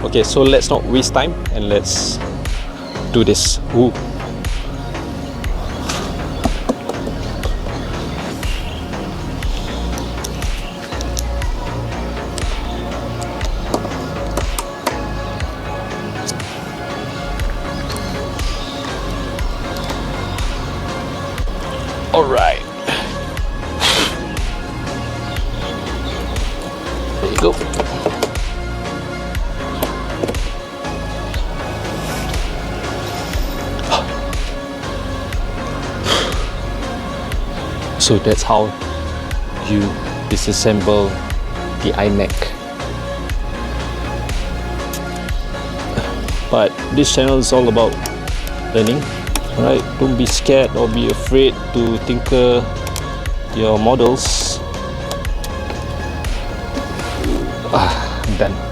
Okay, so let's not waste time and let's do this. Ooh. All right. There you go. So that's how you disassemble the iMac. But this channel is all about learning. Alright, don't be scared or be afraid to tinker your models. I'm done.